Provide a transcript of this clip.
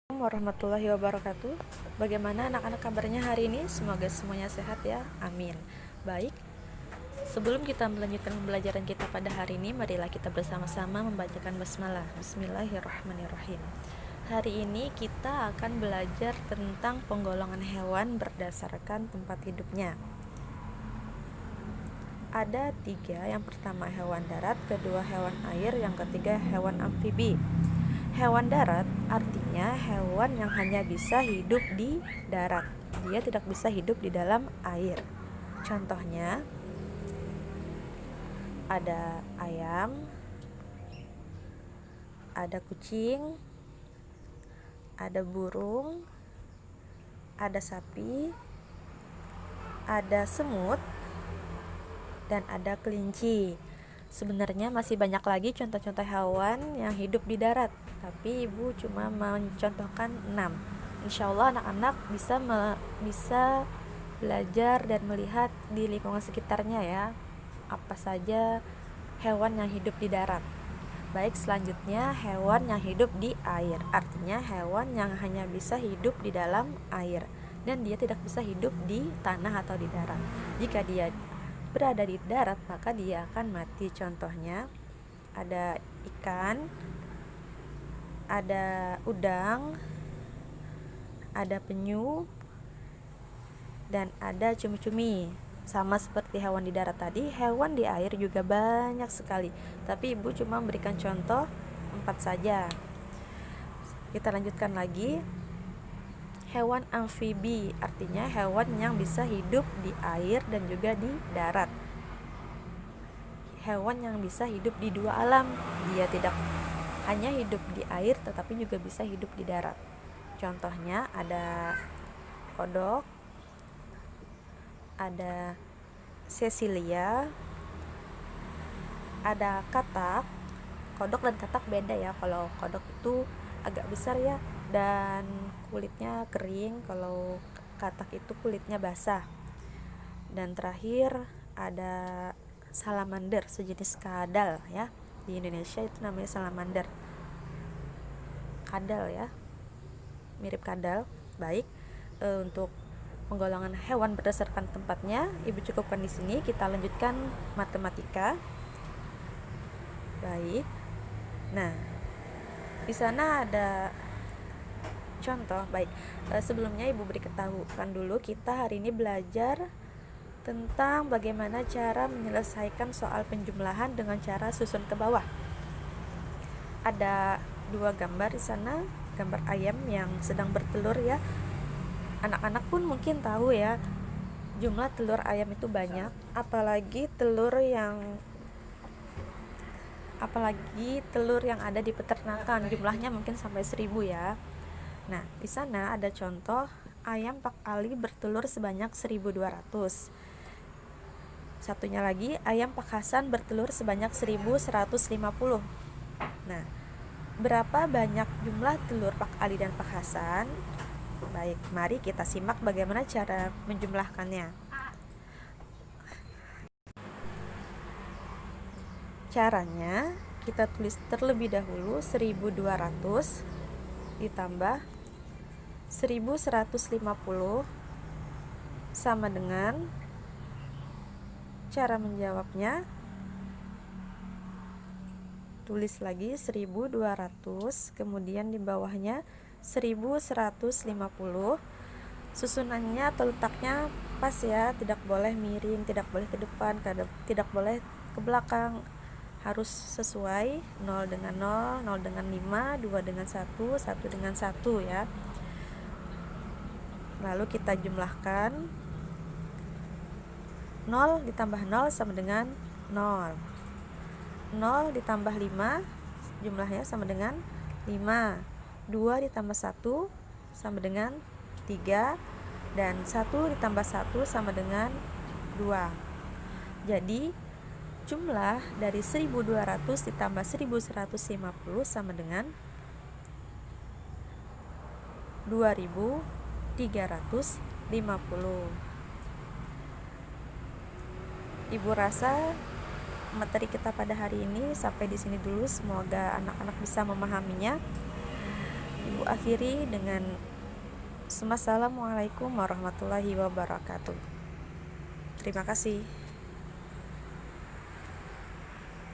Warahmatullahi wabarakatuh. Bagaimana anak-anak kabarnya hari ini? Semoga semuanya sehat ya. Amin. Baik. Sebelum kita melanjutkan pembelajaran kita pada hari ini, marilah kita bersama-sama membacakan basmalah. Bismillahirrahmanirrahim. Hari ini kita akan belajar tentang penggolongan hewan berdasarkan tempat hidupnya. Ada 3, yang pertama hewan darat, kedua hewan air, yang ketiga hewan amfibi. Hewan darat artinya hewan yang hanya bisa hidup di darat. Dia tidak bisa hidup di dalam air. Contohnya ada ayam, ada kucing, ada burung, ada sapi, ada semut, dan ada kelinci. Sebenarnya masih banyak lagi contoh-contoh hewan yang hidup di darat, tapi ibu cuma mencontohkan 6. Insya Allah anak-anak bisa belajar dan melihat di lingkungan sekitarnya ya, apa saja hewan yang hidup di darat. Baik, selanjutnya hewan yang hidup di air, artinya hewan yang hanya bisa hidup di dalam air dan dia tidak bisa hidup di tanah atau di darat. Jika dia berada di darat, maka dia akan mati. Contohnya ada ikan, ada udang, ada penyu, dan ada cumi-cumi. Sama seperti hewan di darat tadi, hewan di air juga banyak sekali, tapi ibu cuma memberikan contoh 4 saja. Kita lanjutkan lagi. Hewan amfibi artinya hewan yang bisa hidup di air dan juga di darat. Hewan yang bisa hidup di dua alam. Dia tidak hanya hidup di air tetapi juga bisa hidup di darat. Contohnya ada kodok, ada Cecilia, ada katak. Kodok dan katak beda ya. Kalau kodok itu agak besar ya dan kulitnya kering, kalau katak itu kulitnya basah. Dan terakhir ada salamander, sejenis kadal ya. Di Indonesia itu namanya salamander. Kadal ya. Mirip kadal. Baik. Untuk penggolongan hewan berdasarkan tempatnya ibu cukupkan di sini. Kita lanjutkan matematika. Baik. Nah, di sana ada contoh. Baik, sebelumnya ibu beritahukan dulu, kita hari ini belajar tentang bagaimana cara menyelesaikan soal penjumlahan dengan cara susun ke bawah. Ada 2 gambar di sana, gambar ayam yang sedang bertelur ya. Anak-anak pun mungkin tahu ya, jumlah telur ayam itu banyak, apalagi telur yang ada di peternakan, jumlahnya mungkin sampai 1000 ya. Nah, di sana ada contoh ayam Pak Ali bertelur sebanyak 1200. Satunya lagi, ayam Pak Hasan bertelur sebanyak 1150. Nah, berapa banyak jumlah telur Pak Ali dan Pak Hasan? Baik, mari kita simak bagaimana cara menjumlahkannya. Caranya, kita tulis terlebih dahulu 1200 ditambah 1150 sama dengan, cara menjawabnya tulis lagi 1200, kemudian di bawahnya 1150. Susunannya atau letaknya pas ya, tidak boleh miring, tidak boleh ke depan, tidak boleh ke belakang, harus sesuai. 0 dengan 0, 0 dengan 5, 2 dengan 1, 1 dengan 1 ya. Lalu kita jumlahkan. 0 ditambah 0 sama dengan 0. 0 ditambah 5 jumlahnya sama dengan 5. 2 ditambah 1 sama dengan 3. Dan 1 ditambah 1 sama dengan 2. Jadi jumlah dari 1200 ditambah 1150 sama dengan 2350. Ibu rasa materi kita pada hari ini sampai di sini dulu. Semoga anak-anak bisa memahaminya. Ibu akhiri dengan Assalamualaikum warahmatullahi wabarakatuh. Terima kasih.